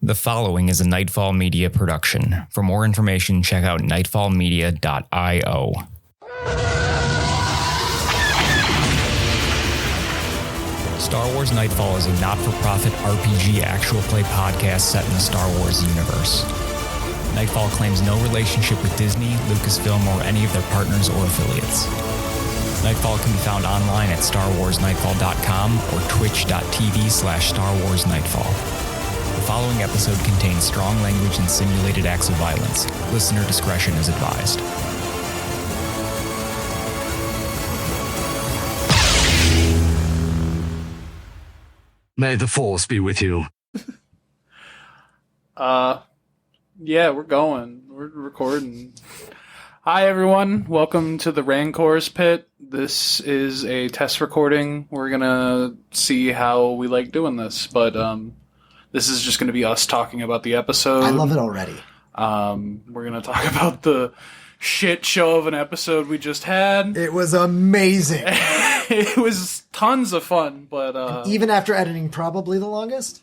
The following is a Nightfall Media production. For more information, check out nightfallmedia.io. Star Wars Nightfall is a not-for-profit RPG actual play podcast set in the Star Wars universe. Nightfall claims no relationship with Disney, Lucasfilm, or any of their partners or affiliates. Nightfall can be found online at starwarsnightfall.com or twitch.tv/StarWarsNightfall. The following episode contains strong language and simulated acts of violence. Listener discretion is advised. May the Force be with you. Yeah, we're going. We're recording. Hi, everyone. Welcome to the Rancor's Pit. This is a test recording. We're gonna see how we like doing this, but this is just gonna be us talking about the episode. I love it already. We're gonna talk about the shit show of an episode we just had. It was amazing. It was tons of fun, but Even after editing, probably the longest.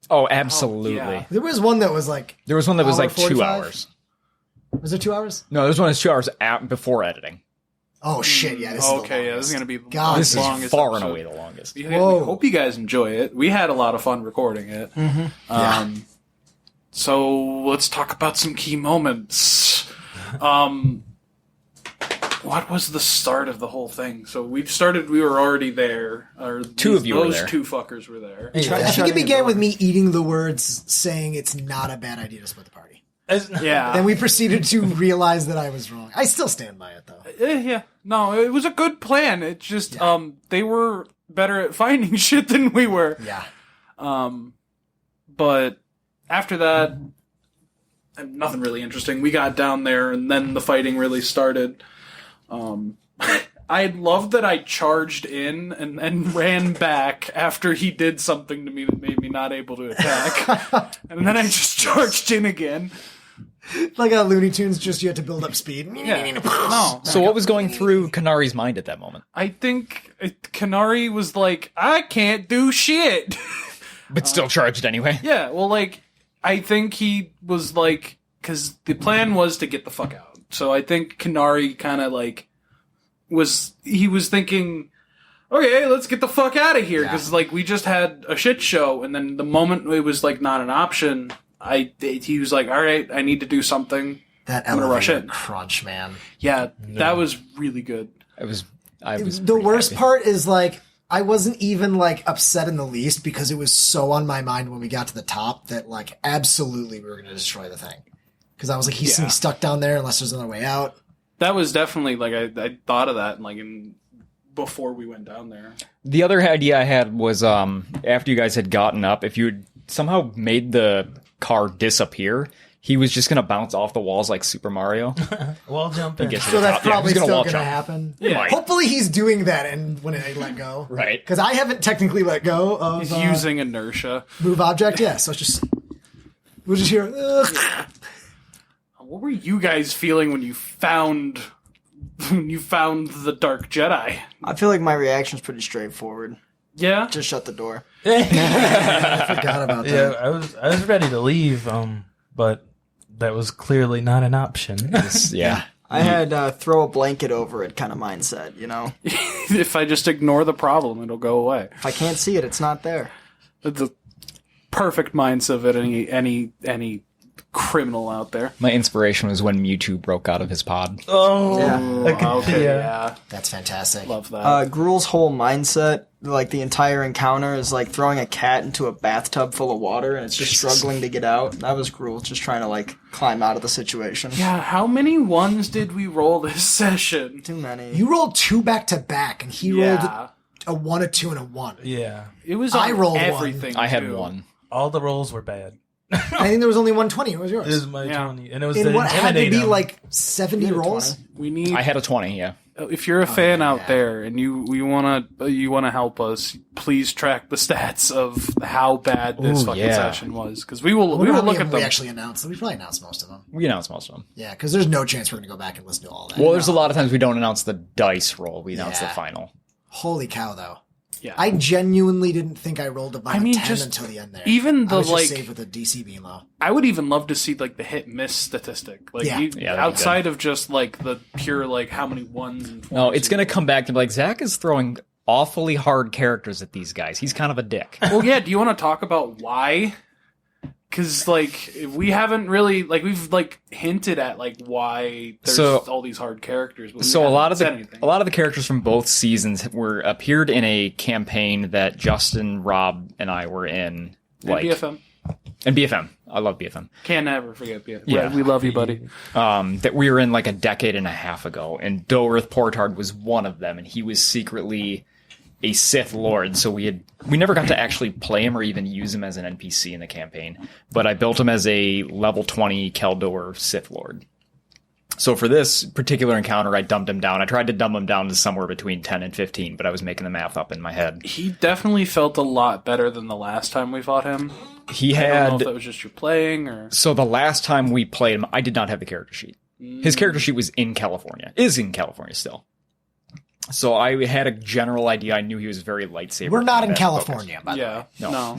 Oh, absolutely. yeah. There was one that was like... There was one that was like 2 45? hours. Was it 2 hours? No, there was one that's 2 hours before editing. Oh, shit, yeah. This is okay, the yeah, this is longest. gonna be God, This longest is far and episode. away the longest. We Whoa. hope you guys enjoy it. We had a lot of fun recording it. Yeah. So let's talk about some key moments. What was the start of the whole thing? So we were already there. Or Two of you were those there. two fuckers were there. I think it began with me eating the words saying it's not a bad idea to split the party. Yeah. Then we proceeded to realize that I was wrong. I still stand by it, though. Yeah. No, it was a good plan. It just, they were better at finding shit than we were. Yeah. But after that, nothing really interesting. We got down there, and then the fighting really started. I loved that I charged in and ran back after he did something to me that made me not able to attack. And then I just charged in again. Like a Looney Tunes, just you had to build up speed. Yeah. No. So what was going through Kanari's mind at that moment? I think Kanari was like, I can't do shit. But still charged anyway. Yeah, well, like, I think he was like, because the plan was to get the fuck out. So I think Kanari kind of like was thinking, okay, let's get the fuck out of here. Because like we just had a shit show, and then the moment it was like not an option, he was like, all right, I need to do something. That I'm gonna rush elevator in. crunch, man. Yeah, that was really good. I was The pretty worst happy. part is like I wasn't even like upset in the least because it was so on my mind when we got to the top that like absolutely we were going to destroy the thing. Because I was like, he's stuck down there unless there's another way out. That was definitely like I thought of that like before we went down there. The other idea I had was after you guys had gotten up, if you had somehow made the car disappear, he was just going to bounce off the walls like Super Mario. Wall jumping. So that's probably he's gonna still wall going to jump. happen. Yeah. Hopefully he's doing that and when I let go. Right. Because I haven't technically let go of He's using inertia. move object. Yeah, so it's just... We'll just hear... Ugh. What were you guys feeling when you found the Dark Jedi? I feel like my reaction's pretty straightforward. Yeah? Just shut the door. I forgot about that. Yeah, I was ready to leave, but that was clearly not an option. Yeah. I had throw a blanket over it kind of mindset, you know? If I just ignore the problem, it'll go away. If I can't see it, it's not there. The perfect mindset of any criminal out there. My inspiration was when Mewtwo broke out of his pod. Oh, Yeah. Okay, yeah. yeah. That's fantastic. Love that. Gruel's whole mindset, like the entire encounter, is like throwing a cat into a bathtub full of water and it's just struggling to get out. That was Gruel just trying to like climb out of the situation. Yeah, how many ones did we roll this session? Too many. You rolled 2 back to back and he Yeah. rolled a 1, a 2, and a 1. Yeah. It was I on rolled one. everything. I had too. one. All the rolls were bad. I think there was only 120. What was yours? It was my Yeah. 20. And it was In to what had to intimidate be him. like 70 rolls? We need. I had a 20, yeah. If you're a fan out there and you wanna help us, please track the stats of how bad this Ooh, fucking yeah. session was, because we will How look many at of them we them. actually announced. We probably announced most of them. We announced most of them. Yeah, because there's no chance we're going to go back and listen to all that. Well, there's a lot of times we don't announce the dice roll. We announce the Yeah. final. Holy cow, though. Yeah. I genuinely didn't think I rolled above a 10 just until the end there. even the I was like, just saved with a DC being low. I would even love to see like the hit miss statistic, like Yeah. Yeah, that'd be outside of just like the pure like how many ones and 20s. No, it's going to come back to be like, Zach is throwing awfully hard characters at these guys. He's kind of a dick. Well, yeah. Do you want to talk about why? Because like we haven't really like we've like hinted at like why there's all these hard characters. But So a lot of anything. the characters from both seasons appeared in a campaign that Justin, Rob, and I were in. Like, BFM. And BFM. I love BFM. Can't never forget BFM. Yeah. We love you, buddy. That we were in like a decade and a half ago, and Dorith Portard was one of them, and he was secretly a Sith Lord, so we never got to actually play him or even use him as an NPC in the campaign, but I built him as a level 20 Keldor Sith Lord. So for this particular encounter, I dumped him down. I tried to dumb him down to somewhere between 10 and 15, but I was making the math up in my head. He definitely felt a lot better than the last time we fought him. I don't know if that was just your playing or... So the last time we played him, I did not have the character sheet. His character sheet was in California. Is in California still. So I had a general idea. I knew he was very lightsaber. We're not in combat California, by the way. Yeah. No.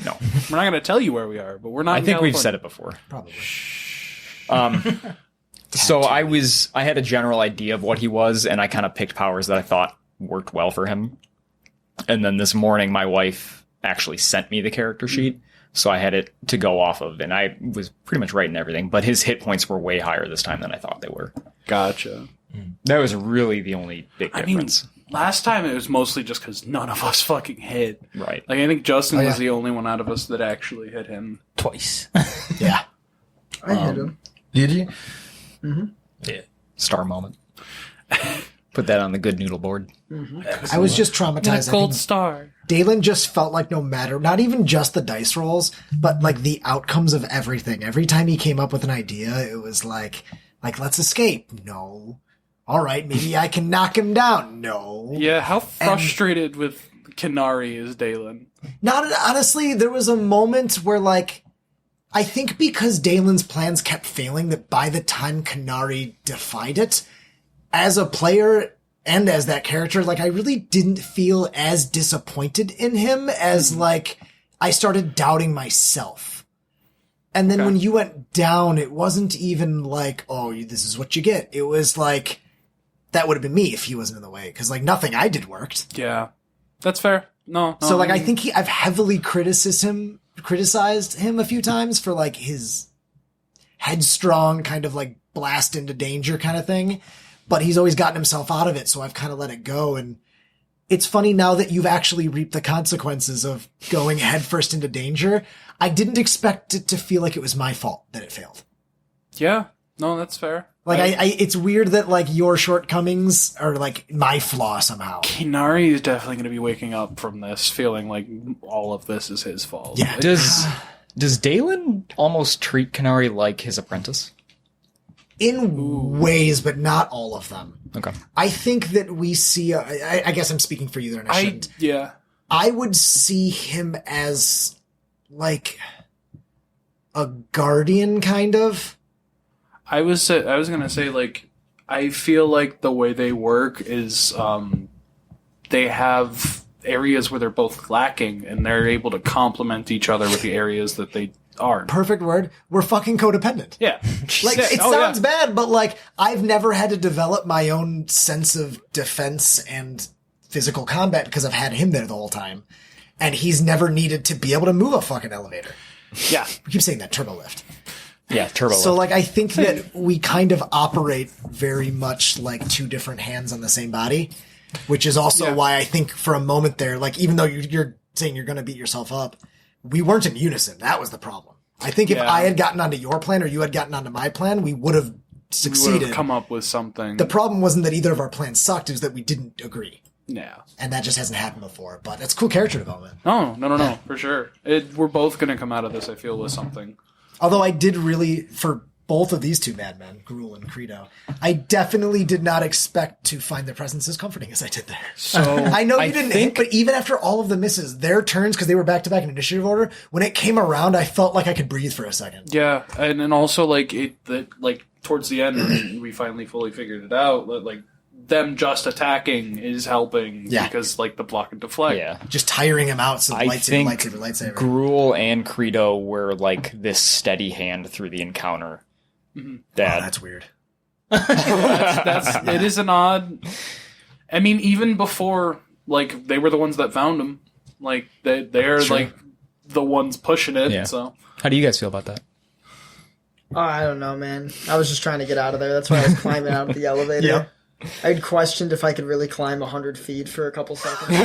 We're not going to tell you where we are, but we're not I in think we've California. said it before. Probably. So I had a general idea of what he was, and I kind of picked powers that I thought worked well for him. And then this morning, my wife actually sent me the character sheet, so I had it to go off of, and I was pretty much right in everything. But his hit points were way higher this time than I thought they were. Gotcha. That was really the only big difference. Last time it was mostly just because none of us fucking hit. Right. Like, I think Justin Oh, yeah. was the only one out of us that actually hit him. Twice. Yeah. I hit him. Did you? Yeah. Star moment. Put that on the good noodle board. I was just traumatized. I Gold think star. Dalen just felt like no matter, not even just the dice rolls, but like the outcomes of everything. Every time he came up with an idea, it was like let's escape. No. All right, maybe I can knock him down. No. Yeah, how frustrated with Kenari is Dalen? Not honestly, there was a moment where like I think because Dalen's plans kept failing that by the time Kenari defied it, as a player and as that character, like I really didn't feel as disappointed in him as like I started doubting myself. And then when you went down, it wasn't even like, oh, this is what you get. It was like, that would have been me if he wasn't in the way. Cause like nothing I did worked. Yeah. That's fair. No. So like I think I've heavily criticized him a few times for like his headstrong kind of like blast into danger kind of thing, but he's always gotten himself out of it. So I've kind of let it go. And it's funny now that you've actually reaped the consequences of going headfirst into danger. I didn't expect it to feel like it was my fault that it failed. Yeah. No, that's fair. Like it's weird that like your shortcomings are like my flaw somehow. Kenari is definitely going to be waking up from this feeling like all of this is his fault. Yeah. Does Dalen almost treat Kenari like his apprentice? In ways, but not all of them. Okay. I think that we see, I guess I'm speaking for you there and I shouldn't. Yeah. I would see him as like a guardian kind of. I was going to say like I feel like the way they work is they have areas where they're both lacking and they're able to complement each other with the areas that they aren't. Perfect word. We're fucking codependent. Yeah. Like, Yeah. it Oh, sounds yeah. bad, but like, I've never had to develop my own sense of defense and physical combat because I've had him there the whole time. And he's never needed to be able to move a fucking elevator. Yeah. We keep saying that, turbo lift. Yeah, turbo. So like, I think that we kind of operate very much like two different hands on the same body, which is also why I think for a moment there, like, even though you're saying you're going to beat yourself up, we weren't in unison. That was the problem. I think if I had gotten onto your plan or you had gotten onto my plan, we would have succeeded. We would have come up with something. The problem wasn't that either of our plans sucked, it was that we didn't agree. Yeah. And that just hasn't happened before, but it's cool character development. No, for sure. We're both going to come out of this, I feel, with something. Although I did really, for both of these two madmen, Gruul and Credo, I definitely did not expect to find their presence as comforting as I did there. So I know you didn't hit, but even after all of the misses, their turns, because they were back-to-back in initiative order, when it came around, I felt like I could breathe for a second. yeah, and then also like towards the end when we finally fully figured it out, like them just attacking is helping because like the block and deflect. Yeah. Just tiring him out so I think Gruul and Credo were like this steady hand through the encounter. That's weird. It is an odd. I mean, even before, like, they were the ones that found him. Like, they're like the ones pushing it. Yeah. So How do you guys feel about that? Oh, I don't know, man. I was just trying to get out of there. That's why I was climbing out of the elevator. Yep. I'd questioned if I could really climb 100 feet for a couple seconds.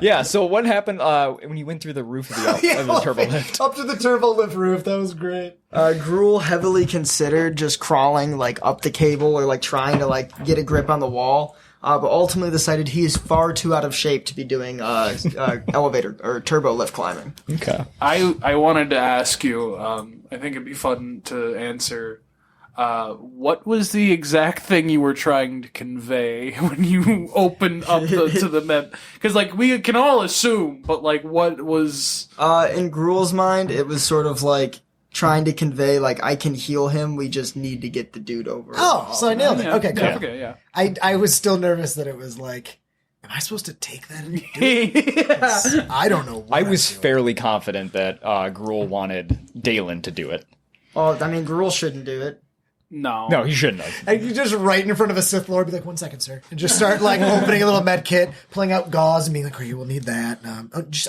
Yeah, so what happened when you went through the roof of the turbo lift? Up to the turbo lift roof. That was great. Gruul heavily considered just crawling like up the cable or like trying to like get a grip on the wall. But ultimately decided he is far too out of shape to be doing elevator or turbo lift climbing. Okay. I wanted to ask you, I think it'd be fun to answer, what was the exact thing you were trying to convey when you opened up to the map? Because, like, we can all assume, but, like, what was... In Gruul's mind, it was sort of like trying to convey, like, I can heal him, we just need to get the dude over. Oh, so I nailed it. Okay, cool. Yeah. Okay, yeah. I was still nervous that it was like, am I supposed to take that and do it? I don't know what I was I'm doing. fairly confident that Gruul wanted Dalen to do it. Oh, I mean, Gruul shouldn't do it. No. No, he shouldn't have. And you just right in front of a Sith Lord, be like, 1 second, sir. And just start, like, opening a little med kit, pulling out gauze, and being like, okay, we'll need that.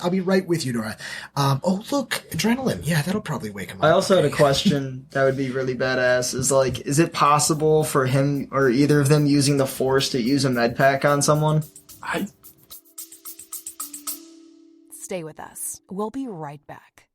I'll be right with you, Dora. Oh, look, adrenaline. Yeah, that'll probably wake him up. I also had a question that would be really badass. Is like, is it possible for him or either of them using the Force to use a med pack on someone? Stay with us. We'll be right back.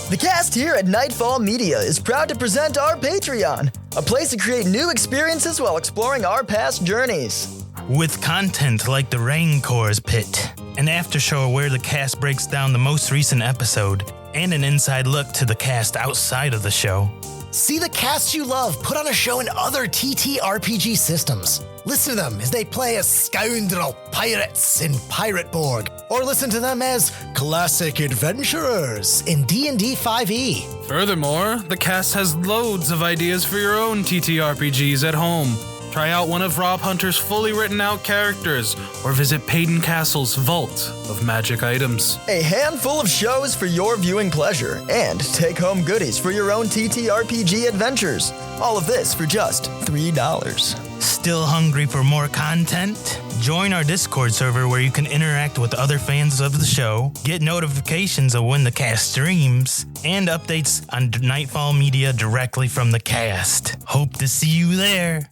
The cast here at Nightfall Media is proud to present our Patreon, a place to create new experiences while exploring our past journeys. With content like the Rancor's Pit, an after show where the cast breaks down the most recent episode, and an inside look to the cast outside of the show. See the casts you love put on a show in other TTRPG systems. Listen to them as they play as scoundrel pirates in Pirateborg, or listen to them as classic adventurers in D&D 5e. Furthermore, the cast has loads of ideas for your own TTRPGs at home. Try out one of Rob Hunter's fully written out characters, or visit Payton Castle's Vault of Magic Items. A handful of shows for your viewing pleasure, and take-home goodies for your own TTRPG adventures. All of this for just $3. Still hungry for more content? Join our Discord server where you can interact with other fans of the show, get notifications of when the cast streams, and updates on Nightfall Media directly from the cast. Hope to see you there.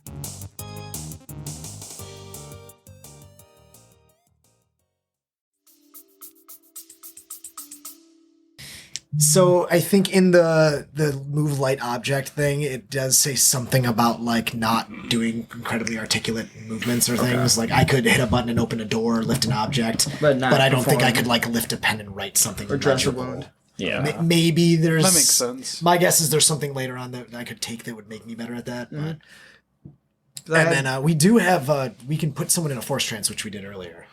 So I think in the move light object thing, it does say something about like not doing incredibly articulate movements or things. Like I could hit a button and open a door, or lift an object, But not I don't think I perform. could like lift a pen and write something. Or dress a magical. wound. Yeah. Maybe there's That makes sense. My guess is there's something later on that I could take that would make me better at that. But. That- And then we do have we can put someone in a force trance, which we did earlier.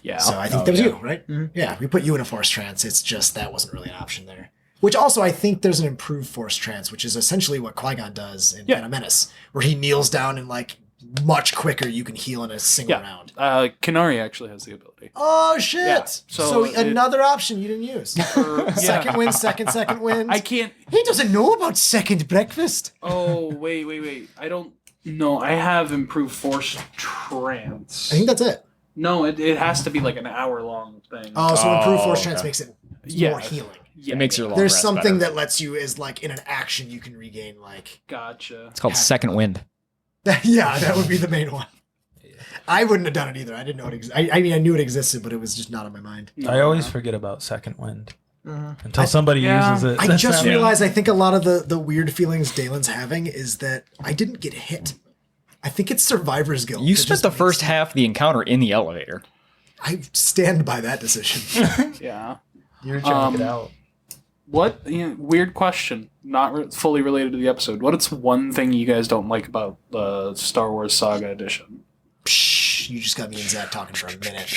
Yeah. So I think that was you, right? Yeah, we put you in a force trance. It's just that wasn't really an option there. Which also, I think there's an improved force trance, which is essentially what Qui-Gon does in Phantom Menace, where he kneels down and like much quicker you can heal in a single round. Kenari actually has the ability. Oh shit! Yeah, So, so another option you didn't use. Second wind, second wind. I can't. He doesn't know about second breakfast. Oh, wait. I don't know. I have improved force trance. I think that's it. No, it has to be like an hour-long thing. Oh, so improved force okay. trance makes it Yeah. more healing. Yeah, It makes your long There's rest something better. that lets you is like in an action you can regain like Gotcha. It's called Second Wind. yeah, that would be the main one. I wouldn't have done it either. I didn't know it existed. I mean, I knew it existed, but it was just not on my mind. I always forget about Second Wind until somebody uses it. I That's just how- realized I think a lot of the weird feelings Dalen's having is that I didn't get hit. I think it's Survivor's Guild. You that spent just the makes- first half of the encounter in the elevator. I stand by that decision. Yeah. You're trying to get out. What weird question? Not fully related to the episode. What's one thing you guys don't like about the Star Wars Saga Edition? Psh, you just got me and Zach talking for a minute.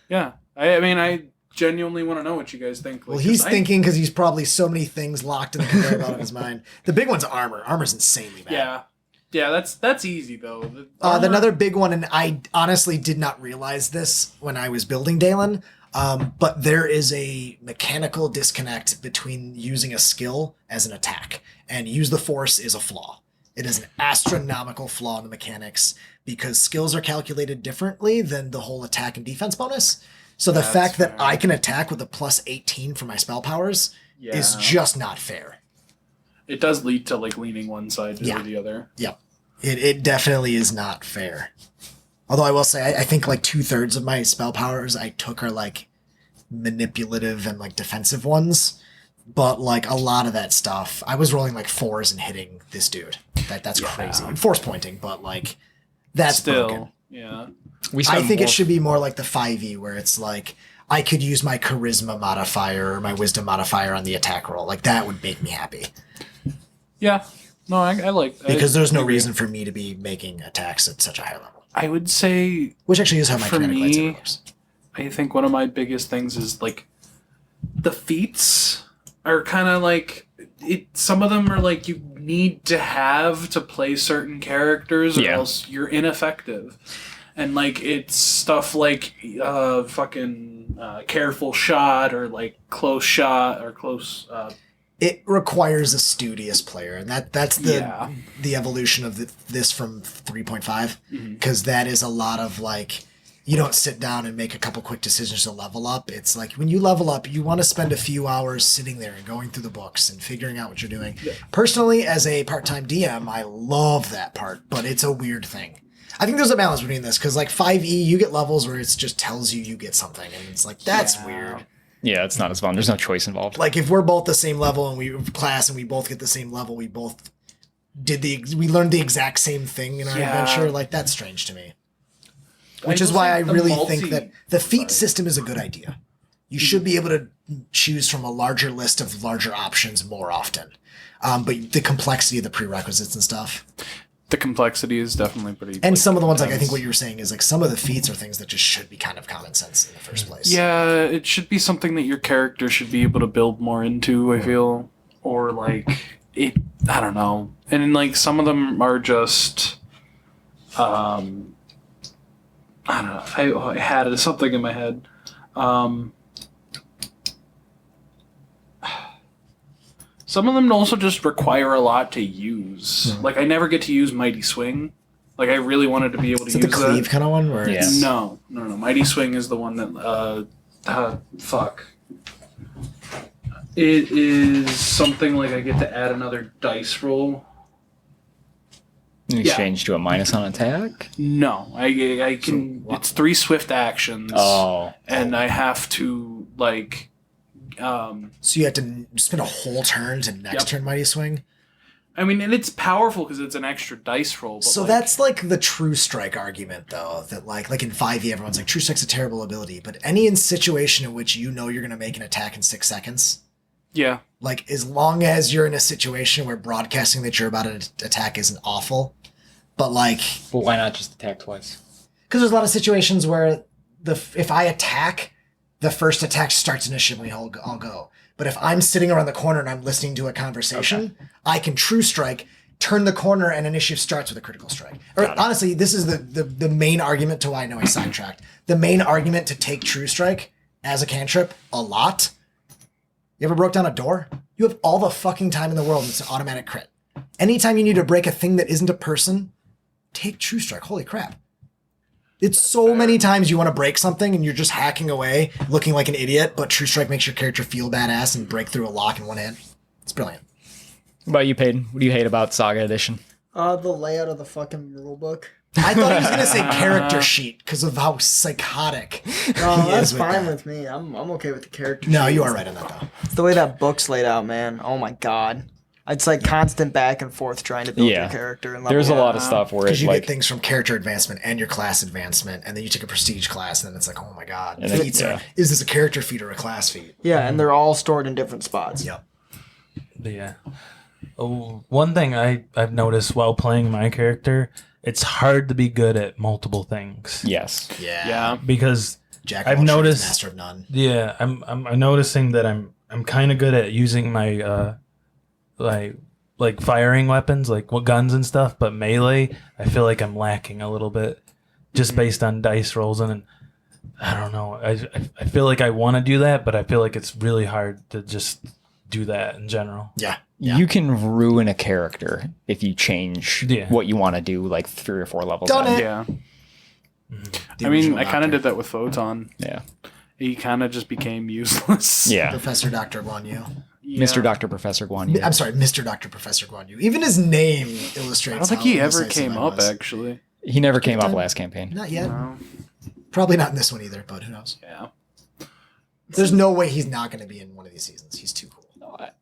Yeah, I mean, genuinely want to know what you guys think. Well, he's thinking because he's probably so many things locked in the conveyor belt in his mind. The big one's armor. Armor's insanely bad. Yeah, that's easy though. Another big one, and I honestly did not realize this when I was building Dalen, but there is a mechanical disconnect between using a skill as an attack, and use the force is a flaw. It is an astronomical flaw in the mechanics because skills are calculated differently than the whole attack and defense bonus. So the fact that I can attack with a plus 18 for my spell powers is just not fair. It does lead to like leaning one side or the other. Yep. It definitely is not fair. Although I will say, I think like 2/3 of my spell powers I took are like manipulative and like defensive ones. But like a lot of that stuff, I was rolling like 4s and hitting this dude. That's crazy. And force pointing, but like that's broken. Yeah. I think it should be more like the 5e where it's like I could use my charisma modifier or my wisdom modifier on the attack roll. Like that would make me happy. Yeah. No, I like that. Because there's no reason for me to be making attacks at such a high level. I would say... Which actually is how my kinetic lightsaber works. I think one of my biggest things is like the feats are kind of like... Some of them are like you need to have to play certain characters or else you're ineffective. And like it's stuff like careful shot or like close shot or close... It requires a studious player, and that's the evolution of this from 3.5, because that is a lot of like, you don't sit down and make a couple quick decisions to level up. It's like when you level up, you want to spend a few hours sitting there and going through the books and figuring out what you're doing. Yeah. Personally, as a part-time DM, I love that part, but it's a weird thing. I think there's a balance between this, because like 5e, you get levels where it just tells you get something, and it's like, that's weird. Yeah, it's not as fun. There's no choice involved. Like if we're both the same level and we both get the same level, we both we learned the exact same thing in our adventure. Like that's strange to me. Which is why I really think that the feat system is a good idea. You should be able to choose from a larger list of larger options more often. But the complexity of the prerequisites and stuff. The complexity is definitely pretty... And some of the ones, like I think what you were saying is like some of the feats are things that just should be kind of common sense in the first place. Yeah, it should be something that your character should be able to build more into, I feel. Or like, I don't know. And like some of them are just... I don't know. I had something in my head. Some of them also just require a lot to use. Like, I never get to use Mighty Swing. Like, I really wanted to be able to use that. Is it the cleave kind of one? Where it's... No. Mighty Swing is the one that... fuck. It is something like I get to add another dice roll. You change to a minus on attack? No. I can... It's 3 swift actions. And I have to, like... so you have to spend a whole turn to next turn Mighty Swing? I mean, and it's powerful because it's an extra dice roll. But so that's like the True Strike argument, though, that like in 5e, everyone's like, True Strike's a terrible ability, but any situation in which you know you're going to make an attack in 6 seconds, like as long as you're in a situation where broadcasting that you're about to attack isn't awful, but like... But why not just attack twice? Because there's a lot of situations where if I attack... the first attack starts initially, I'll go. But if I'm sitting around the corner and I'm listening to a conversation, I can True Strike, turn the corner, and initiative starts with a critical strike. Or honestly, this is the main argument to why I know I sidetracked. The main argument to take True Strike as a cantrip a lot. You ever broke down a door? You have all the fucking time in the world and it's an automatic crit. Anytime you need to break a thing that isn't a person, take True Strike. Holy crap. It's so many times you want to break something and you're just hacking away, looking like an idiot, but True Strike makes your character feel badass and break through a lock in one hand. It's brilliant. What about you, Peyton? What do you hate about Saga Edition? The layout of the fucking rule book. I thought he was going to say character sheet because of how psychotic. No, that's fine with me. I'm okay with the character sheet. No, you are right on that, though. It's the way that book's laid out, man. Oh my god. It's like constant back and forth trying to build your character. And there's a lot of stuff where because you get things from character advancement and your class advancement, and then you take a prestige class, and then it's like, oh my god, feats is this a character feat or a class feat? Yeah, and they're all stored in different spots. Yep. Yeah. One thing I've noticed while playing my character, it's hard to be good at multiple things. Yes. Yeah. Because Jack I've of all trades, noticed master of none. Yeah, I'm noticing that I'm kind of good at using my like firing weapons, like guns and stuff, but melee, I feel like I'm lacking a little bit just based on dice rolls, and I don't know. I feel like I want to do that, but I feel like it's really hard to just do that in general. Yeah. You can ruin a character if you change what you want to do, like 3 or 4 levels. Done it. Yeah. The I mean, original I kind Doctor. of did that with Photon. Yeah. He kind of just became useless. Yeah. Professor Dr. Guan Yu. Mr. Dr. Professor Guan Yu. I'm sorry, Mr. Dr. Professor Guan Yu. Even his name illustrates. I don't think how he ever indecisive came I up, was. actually. He never came up last campaign. Not yet. No. Probably not in this one either, but who knows? Yeah. There's no way he's not going to be in one of these seasons. He's too cool.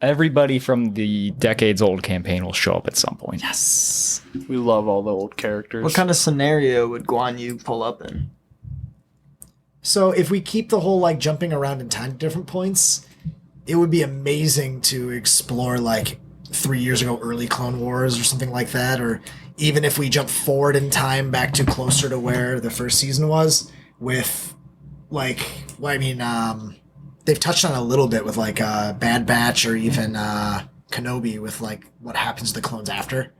Everybody from the decades-old campaign will show up at some point. Yes. We love all the old characters. What kind of scenario would Guan Yu pull up in? So if we keep the whole like jumping around in time to different points, it would be amazing to explore like 3 years ago early Clone Wars or something like that, or even if we jump forward in time back to closer to where the first season was with like, well, I mean, they've touched on it a little bit with like Bad Batch or even Kenobi with like what happens to the clones after.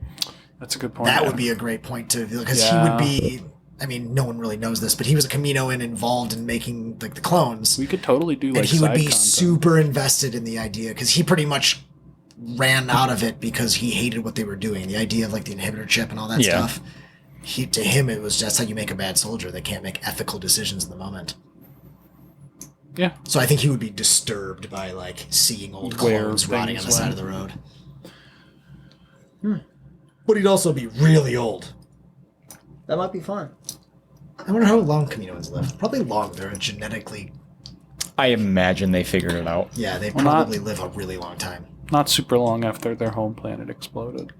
That's a good point. That would be a great point to, because he would be, I mean, no one really knows this, but he was a Kaminoan involved in making like the clones. We could totally do like and he would side be content. super invested in the idea because he pretty much ran out of it because he hated what they were doing. The idea of like the inhibitor chip and all that stuff. To him, it was just how you make a bad soldier. They can't make ethical decisions in the moment. Yeah. So I think he would be disturbed by like seeing old Where clones rotting on things the side went. of the road. But he'd also be really old. That might be fun. I wonder how long Kaminoans live. Probably long. They're genetically... I imagine they figured it out. Yeah, they Well, probably live a really long time. Not super long after their home planet exploded.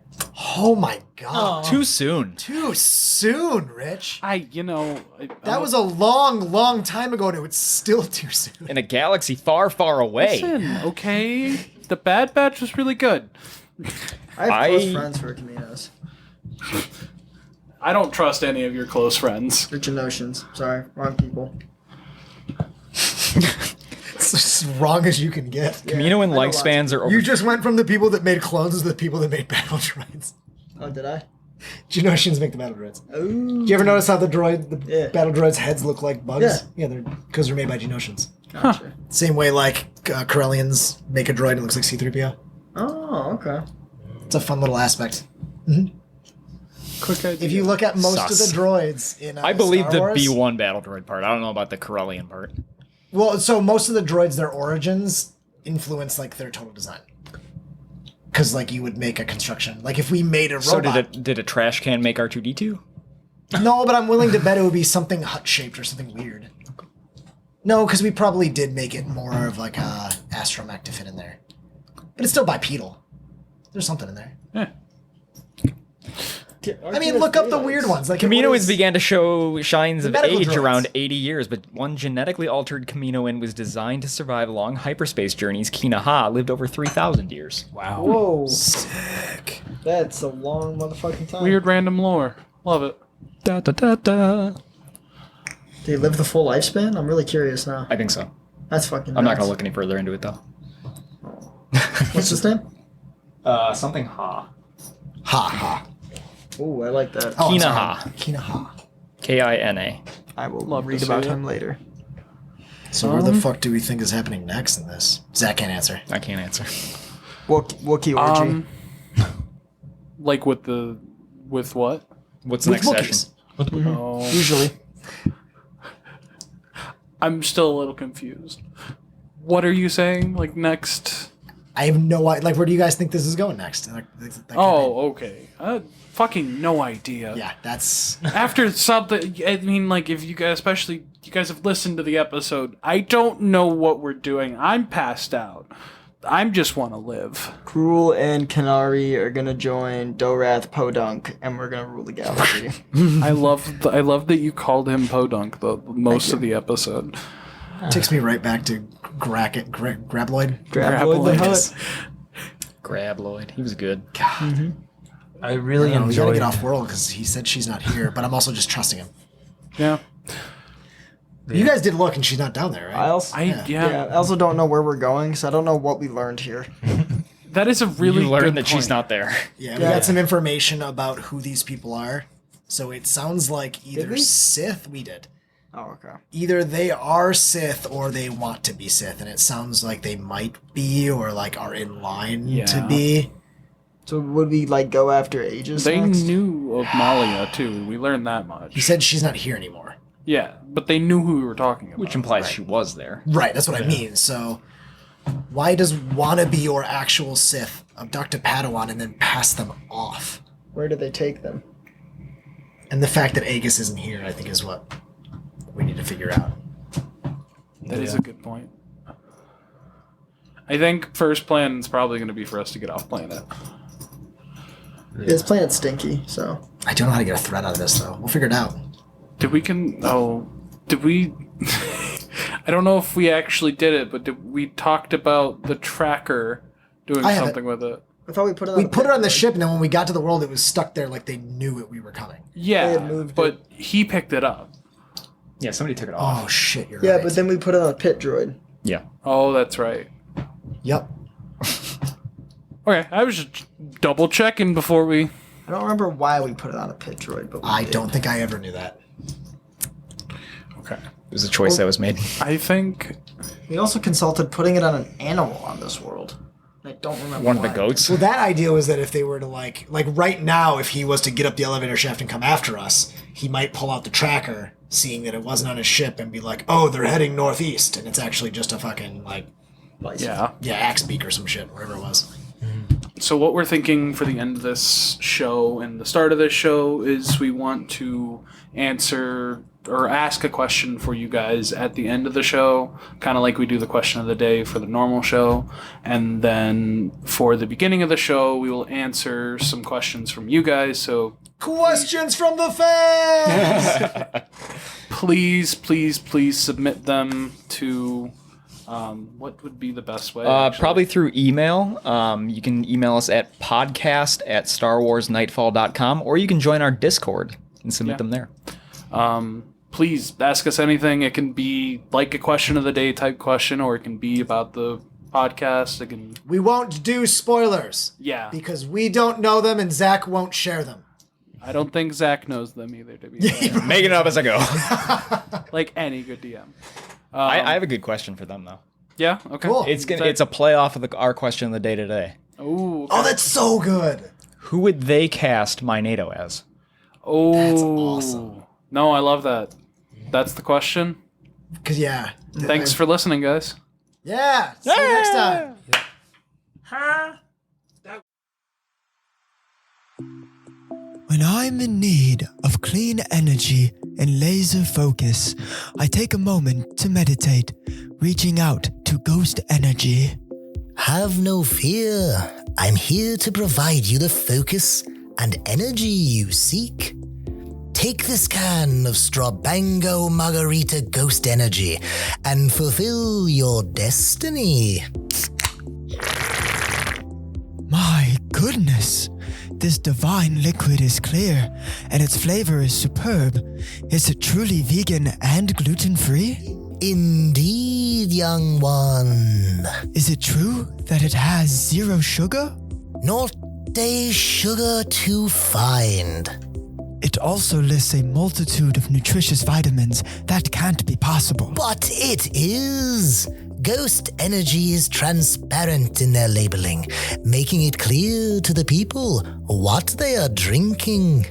Oh my god. Too soon. Too soon, Rich. That was a long, long time ago, and it was still too soon. In a galaxy far, far away. Listen, okay? The Bad Batch was really good. I have close friends who are Caminos. I don't trust any of your close friends. They're Genosians. Sorry, wrong people. It's as wrong as you can get. Kaminoan lifespans are over. You just went from the people that made clones to the people that made battle droids. Oh, did I? Genosians make the battle droids. Oh. Do you ever notice how the battle droids' heads look like bugs? Yeah. they're because they're made by Genosians. Gotcha. Same way like Corellians make a droid and it looks like C-3PO. Oh, okay. It's a fun little aspect. Mm-hmm. Quick idea. If you look at most Sus. of the droids in I believe Star the Wars, B1 battle droid part. I don't know about the Corellian part. Well, so most of the droids, their origins influence like their total design. Because like you would make a construction, like if we made a robot. So did a trash can make R2D2? No, but I'm willing to bet it would be something hut shaped or something weird. No, because we probably did make it more of like a astromech to fit in there, but it's still bipedal. There's something in there. Yeah. I mean, look up the weird ones. Like Kaminoans began to show signs of medical age droids. around 80 years, but one genetically altered Kaminoan was designed to survive long hyperspace journeys. Kinaha lived over 3,000 years. Wow. Whoa. Sick. That's a long motherfucking time. Weird random lore. Love it. Da, da, da, da. They live the full lifespan? I'm really curious now. I think so. That's fucking I'm not nuts. going to look any further into it, though. What's his name? Something Ha. Ha ha. Ooh, I like that. Oh, I'm Kinaha. sorry. Kinaha. K-I-N-A. I will Love to read see about it. him later. So where the fuck do we think is happening next in this? Zach can't answer. I can't answer. Wookiee orgy. Like with what? What's the next Wookiees. session? Oh, Usually. I'm still a little confused. What are you saying? Like next? I have no idea. Like, where do you guys think this is going next? Oh, okay. Fucking no idea. Yeah, that's... After something, I mean, like, if you guys, especially, you guys have listened to the episode, I don't know what we're doing. I'm passed out. I just want to live. Gruul and Kanari are gonna join Dorath Podunk, and we're gonna rule the galaxy. I love that you called him Podunk most of the episode. Takes me right back to Grabloid. Grabloid the Hutt. Grabloid. He was good. I really We gotta enjoyed get off world because he said she's not here, but I'm also just trusting him. Yeah. You guys did look, and she's not down there, right? I also don't know where we're going, so I don't know what we learned here. That is a really You learned good that point. she's not there. Yeah, we got some information about who these people are. So it sounds like either we? Sith, we did. Oh, okay. Either they are Sith or they want to be Sith, and it sounds like they might be or like are in line to be. So would we like go after Aegis They next? knew of Malia too. We learned that much. He said she's not here anymore. Yeah, but they knew who we were talking about. Which implies she was there. Right, that's what I mean. So why does wannabe or actual Sith abduct a Padawan and then pass them off? Where did they take them? And the fact that Aegis isn't here, I think, is what we need to figure out. That is a good point. I think first plan is probably going to be for us to get off planet. This planet's stinky, so. I don't know how to get a threat out of this, though. We'll figure it out. Did we I don't know if we actually did it, but we talked about the tracker doing I have something with it. I thought we put it on We put it on the ship, and then when we got to the world, it was stuck there like they knew it, we were coming. Yeah, had moved but he picked it up. Yeah, somebody took it off. Oh, shit, you're Yeah, right. but then we put it on a pit droid. Yeah. Oh, that's right. Yep. Okay, I was just double checking before we... I don't remember why we put it on a pit droid, but I don't think I ever knew that. Okay. It was a choice that was made. I think... We also consulted putting it on an animal on this world. I don't remember One of why. the goats. Well, that idea was that if they were to like right now, if he was to get up the elevator shaft and come after us, he might pull out the tracker, seeing that it wasn't on his ship, and be like, "Oh, they're heading northeast," and it's actually just a fucking axe beak or some shit, whatever it was. So what we're thinking for the end of this show and the start of this show is we want to answer or ask a question for you guys at the end of the show, kind of like we do the question of the day for the normal show. And then for the beginning of the show, we will answer some questions from you guys. So questions from the fans! please submit them to... what would be the best way? Probably through email. You can email us at podcast@starwarsnightfall.com, or you can join our Discord and submit them there. Please ask us anything. It can be like a question of the day type question, or it can be about the podcast. It can... We won't do spoilers. Yeah. Because we don't know them and Zach won't share them. I don't think Zach knows them either, to be honest. Making it up as I go. Like any good DM. I have a good question for them, though. Yeah? Okay. Cool. It's a play off of our question of the day today. Ooh, okay. Oh, that's so good. Who would they cast my NATO as? Oh, That's awesome. No, I love that. That's the question. Because, yeah. Thanks for listening, guys. Yeah. See you next time. When I'm in need of clean energy and laser focus, I take a moment to meditate, reaching out to ghost energy. Have no fear. I'm here to provide you the focus and energy you seek. Take this can of Strabango Margarita Ghost Energy and fulfill your destiny. My goodness, this divine liquid is clear, and its flavor is superb. Is it truly vegan and gluten-free? Indeed, young one. Is it true that it has 0 sugar? Not a sugar to find. It also lists a multitude of nutritious vitamins. That can't be possible. But it is. Ghost Energy is transparent in their labeling, making it clear to the people what they are drinking.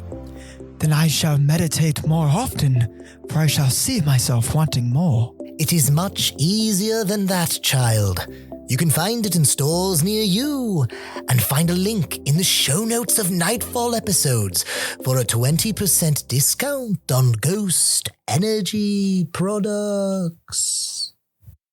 Then I shall meditate more often, for I shall see myself wanting more. It is much easier than that, child. You can find it in stores near you, and find a link in the show notes of Nightfall episodes for a 20% discount on Ghost Energy products.